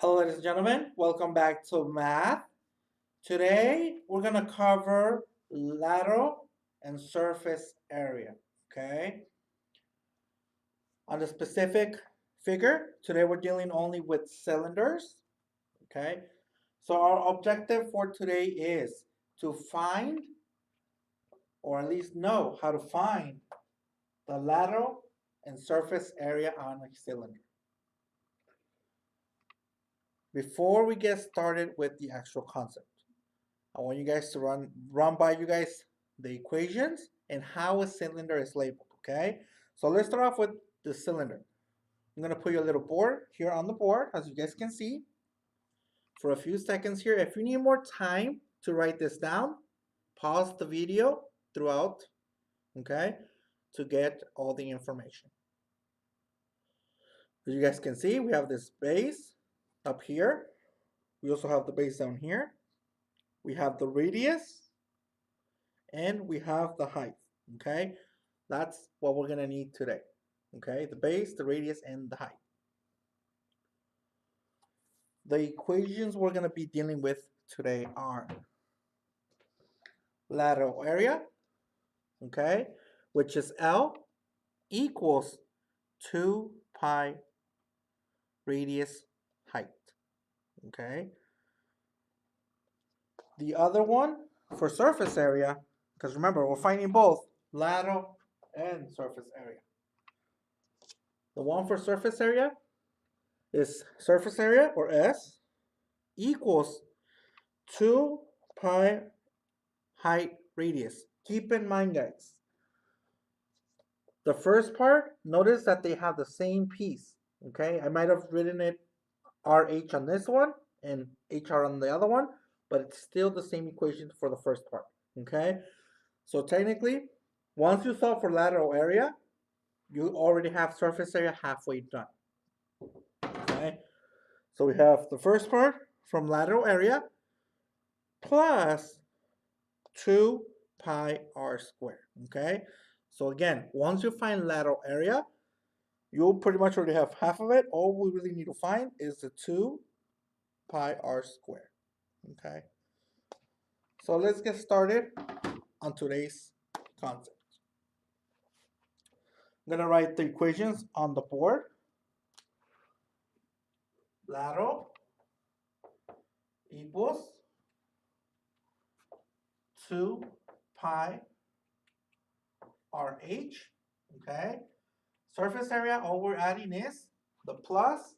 Hello, ladies and gentlemen. Welcome back to math. Today, we're going to cover lateral and surface area. Okay. On the specific figure, today we're dealing only with cylinders. Okay. So, our objective for today is to find, or at least know how to find, the lateral and surface area on a cylinder. Before we get started with the actual concept, I want you guys to run by you guys the equations and how a cylinder is labeled, okay? So let's start off with the cylinder. I'm gonna put your little board here on the board, as you guys can see, for a few seconds here. If you need more time to write this down, pause the video throughout, okay, to get all the information. As you guys can see, we have this base up here. We also have the base down here. We have the radius, and we have the height, okay? That's what we're gonna need today, okay? The base, the radius, and the height. The equations we're gonna be dealing with today are lateral area, okay? Which is L equals 2 pi radius height, okay? The other one for surface area, because remember, we're finding both lateral and surface area. The one for surface area is surface area, or S, equals 2 pi height radius. Keep in mind, guys, the first part, notice that they have the same piece, okay? I might have written it RH on this one and HR on the other one, but it's still the same equation for the first part, okay? So technically, once you solve for lateral area, you already have surface area halfway done, okay? So we have the first part from lateral area plus 2 pi r squared, okay? So again, once you find lateral area, you'll pretty much already have half of it. All we really need to find is the 2 pi r squared, okay? So let's get started on today's concept. I'm gonna write the equations on the board. Lateral equals 2 pi RH, okay? Surface area, all we're adding is the plus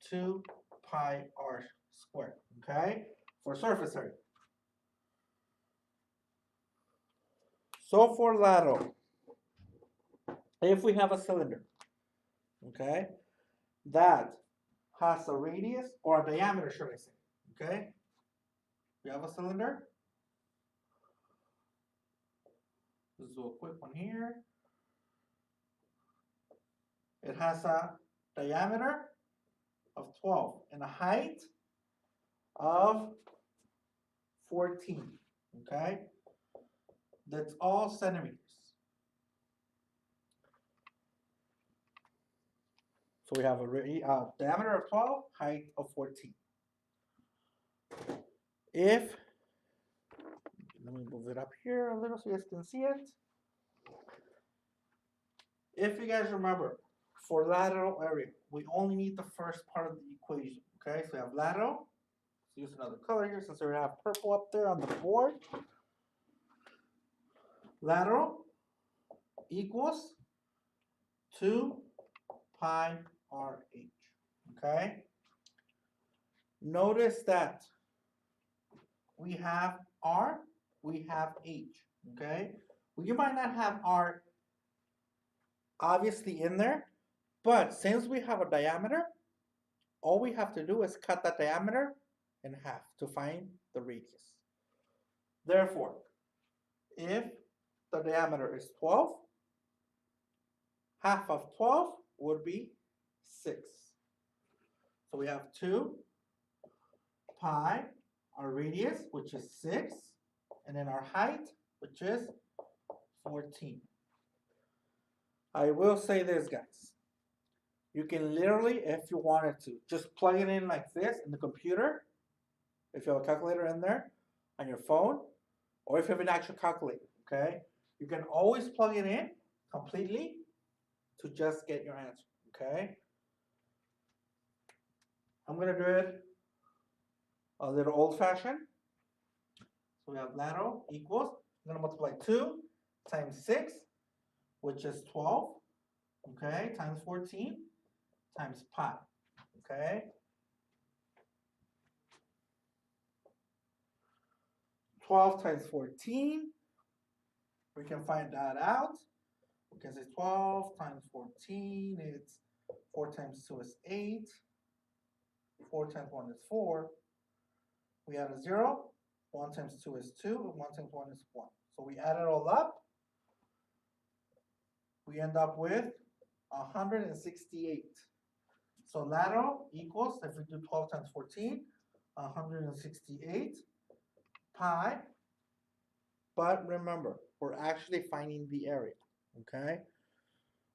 2 pi r squared, okay? For surface area. So for lateral, if we have a cylinder, okay, that has a radius, or a diameter, should I say, okay? We have a cylinder. Let's do a quick one here. It has a diameter of 12 and a height of 14, okay? That's all centimeters. So we have a diameter of 12, height of 14. If, let me move it up here a little so you guys can see it. If you guys remember, for lateral area, we only need the first part of the equation, okay? So we have lateral. Let's use another color here since we have purple up there on the board. Lateral equals 2 pi RH, okay? Notice that we have R, we have H, okay? Well, you might not have R obviously in there, but since we have a diameter, all we have to do is cut that diameter in half to find the radius. Therefore, if the diameter is 12, half of 12 would be 6. So we have 2 pi, our radius, which is 6, and then our height, which is 14. I will say this, guys. You can literally, if you wanted to, just plug it in like this in the computer, if you have a calculator in there, on your phone, or if you have an actual calculator, okay? You can always plug it in completely to just get your answer, okay? I'm gonna do it a little old fashioned. So we have lateral equals, I'm gonna multiply 2 times 6, which is 12, okay, times 14, times pi, okay? 12 times 14, we can find that out. We can say 12 times 14, it's 4 times 2 is 8, 4 times 1 is 4. We add a 0, 1 times 2 is 2, and 1 times 1 is 1. So we add it all up. We end up with 168. So lateral equals, if we do 12 times 14, 168 pi. But remember, we're actually finding the area, okay?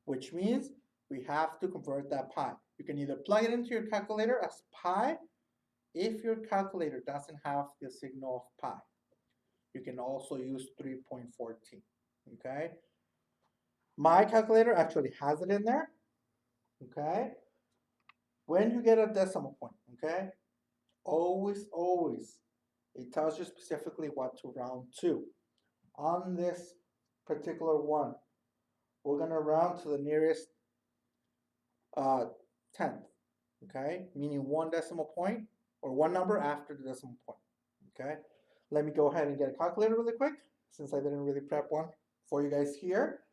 Which means we have to convert that pi. You can either plug it into your calculator as pi. If your calculator doesn't have the signal of pi, you can also use 3.14, okay? My calculator actually has it in there, okay? When you get a decimal point, okay, always, it tells you specifically what to round to. On this particular one, we're gonna round to the nearest tenth, okay? Meaning one decimal point or one number after the decimal point, okay? Let me go ahead and get a calculator really quick since I didn't really prep one for you guys here.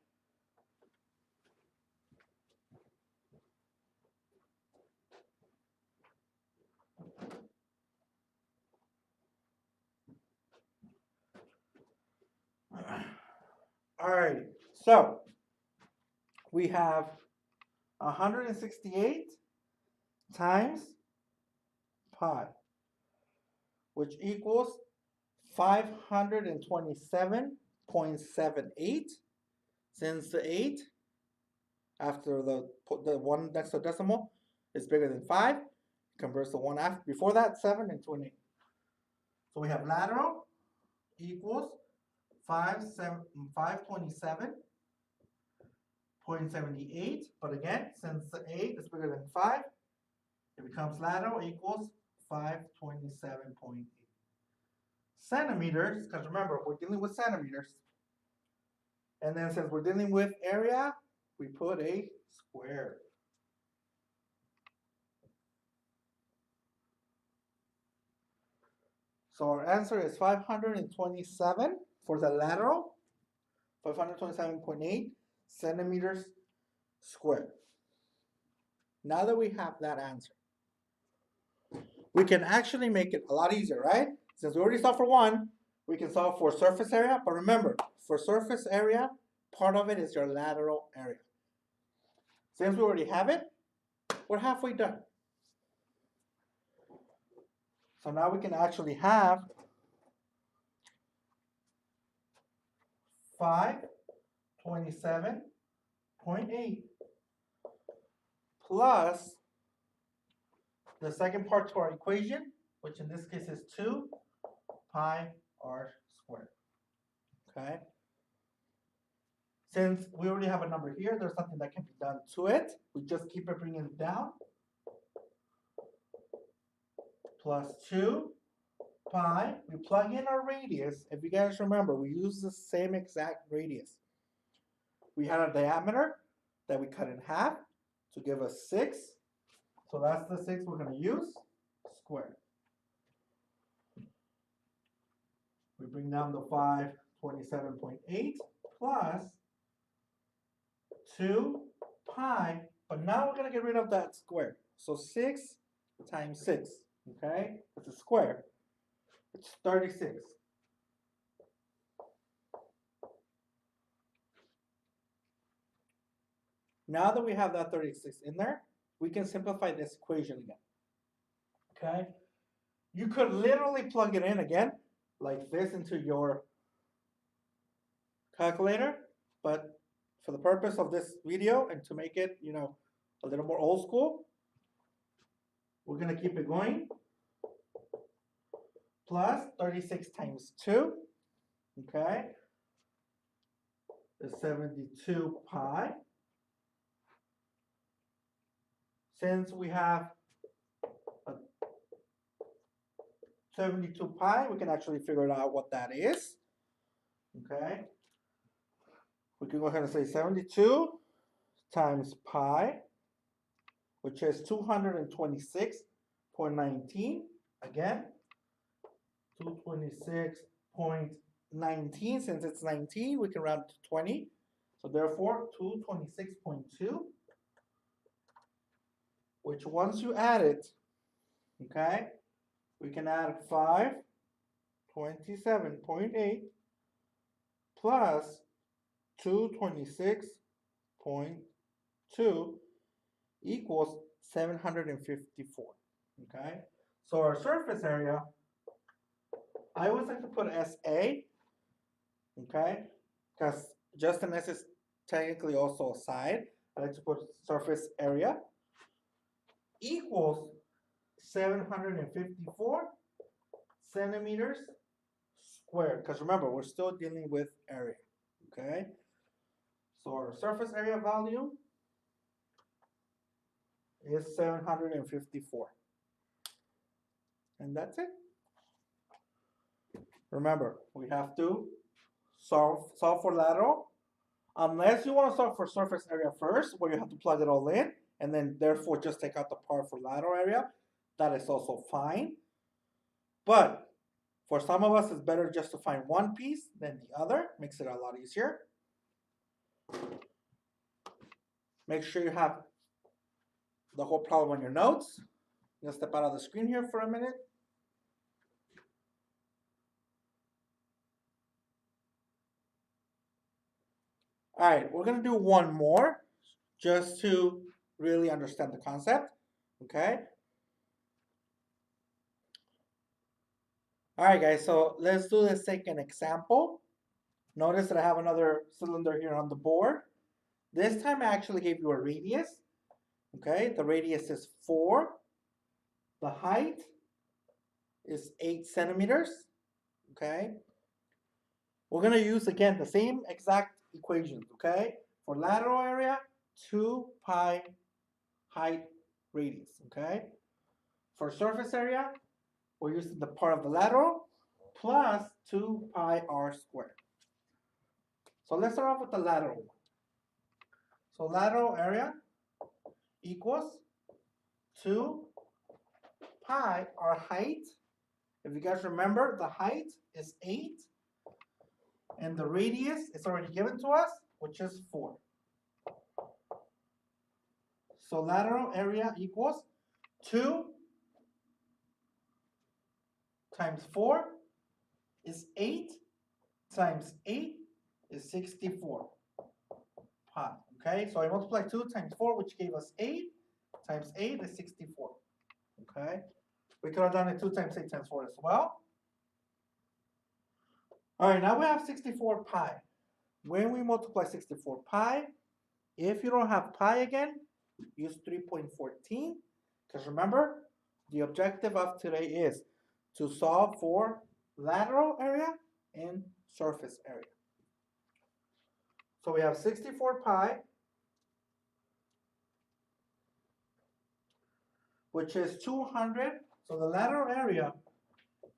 Alrighty, so we have 168 times pi, which equals 527.78. Since the 8 after the one next to decimal is bigger than 5, converts the one after before that 7 into an 8. So we have lateral equals 527.78, but again, since the 8 is bigger than 5, it becomes lateral equals 527.8 centimeters, because remember, we're dealing with centimeters. And then since we're dealing with area, we put a square. So our answer is 527 for the lateral, 527.8 centimeters squared. Now that we have that answer, we can actually make it a lot easier, right? Since we already solved for one, we can solve for surface area. But remember, for surface area, part of it is your lateral area. Since we already have it, we're halfway done. So now we can actually have 527.8 plus the second part to our equation, which in this case is 2 pi r squared, okay? Since we already have a number here, there's something that can be done to it. We just keep it bringing it down. Plus 2 pi, we plug in our radius. If you guys remember, we use the same exact radius. We had a diameter that we cut in half to give us 6. So that's the 6 we're going to use, squared. We bring down the 527.8 plus 2 pi, but now we're going to get rid of that square. So 6 times 6, okay? It's a square. It's 36. Now that we have that 36 in there, we can simplify this equation again, okay? You could literally plug it in again, like this, into your calculator, but for the purpose of this video and to make it, a little more old school. We're going to keep it going. Plus 36 times 2, okay, is 72 pi. Since we have a 72 pi, we can actually figure out what that is, okay? We can go ahead and say 72 times pi, which is 226.19, again, 226.19, since it's 19, we can round to 20. So therefore, 226.2, which once you add it, okay, we can add 527.8 plus 226.2 equals 754, okay? So our surface area, I always like to put SA, okay? Because just an S is technically also a side. I like to put surface area equals 754 centimeters squared. Because remember, we're still dealing with area, okay? So our surface area value is 754. And that's it. Remember, we have to solve for lateral. Unless you want to solve for surface area first, where you have to plug it all in, and then therefore just take out the part for lateral area, that is also fine. But for some of us, it's better just to find one piece than the other. Makes it a lot easier. Make sure you have the whole problem on your notes. I'm gonna step out of the screen here for a minute. All right, we're gonna do one more just to really understand the concept, okay? All right, guys, so let's do the second example. Notice that I have another cylinder here on the board. This time I actually gave you a radius, okay? The radius is 4. The height is 8 centimeters, okay? We're gonna use, again, the same exact equations, okay? For lateral area, 2 pi height radius, okay? For surface area, we're using the part of the lateral plus 2 pi r squared. So let's start off with the lateral one. So lateral area equals 2 pi, our height. If you guys remember, the height is 8, and the radius is already given to us, which is 4. So lateral area equals 2 times 4 is 8, times 8 is 64 pi. Okay, so I multiply 2 times 4, which gave us 8, times 8 is 64. Okay, we could have done it 2 times 8 times 4 as well. All right, now we have 64 pi. When we multiply 64 pi, if you don't have pi again, use 3.14. Because remember, the objective of today is to solve for lateral area and surface area. So we have 64 pi, which is 200. So the lateral area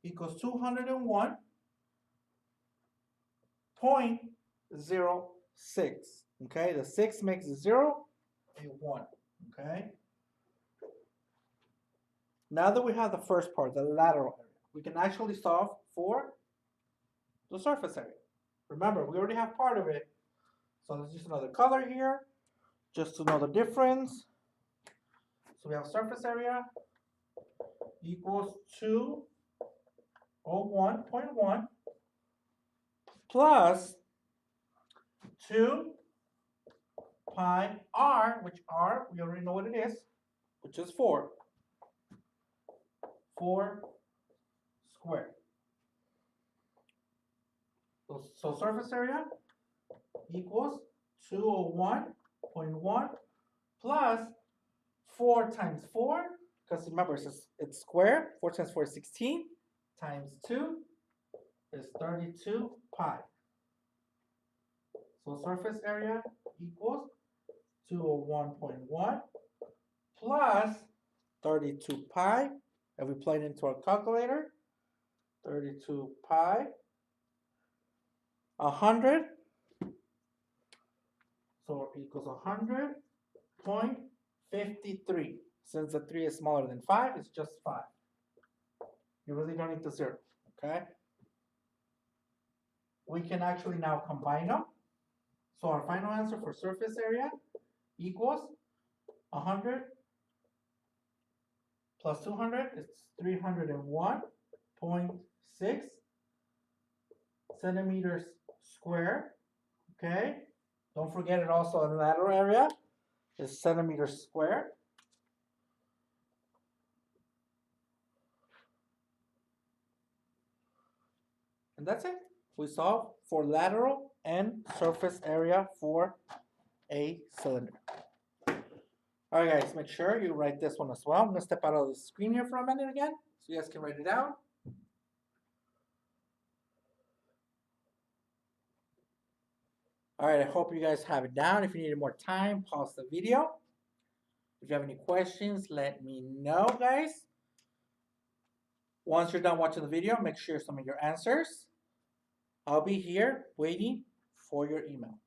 equals 201.06. Okay, the 6 makes a 0, a 1. Okay. Now that we have the first part, the lateral area, we can actually solve for the surface area. Remember, we already have part of it. So let's use another color here, just to know the difference. So we have surface area equals 201.1 plus 2 pi r, which r, we already know what it is, which is 4. 4 squared. So surface area equals 201.1 plus 4 times 4, because remember it's square. 4 times 4 is 16, times 2 is 32 pi. So surface area equals 201.1 plus 32 pi. If we plug it into our calculator, 32 pi, 100. So it equals 100.53. Since the 3 is smaller than 5, it's just 5. You really don't need the 0, okay? We can actually now combine them. So our final answer for surface area equals 100 plus 200 is 301.6 centimeters square, okay? Don't forget it also in lateral area is centimeters square. And that's it. We solved for lateral and surface area for a cylinder. All right, guys, make sure you write this one as well. I'm going to step out of the screen here for a minute again so you guys can write it down. All right, I hope you guys have it down. If you need more time, pause the video. If you have any questions, let me know, guys. Once you're done watching the video, make sure you submit your answers. I'll be here waiting for your email.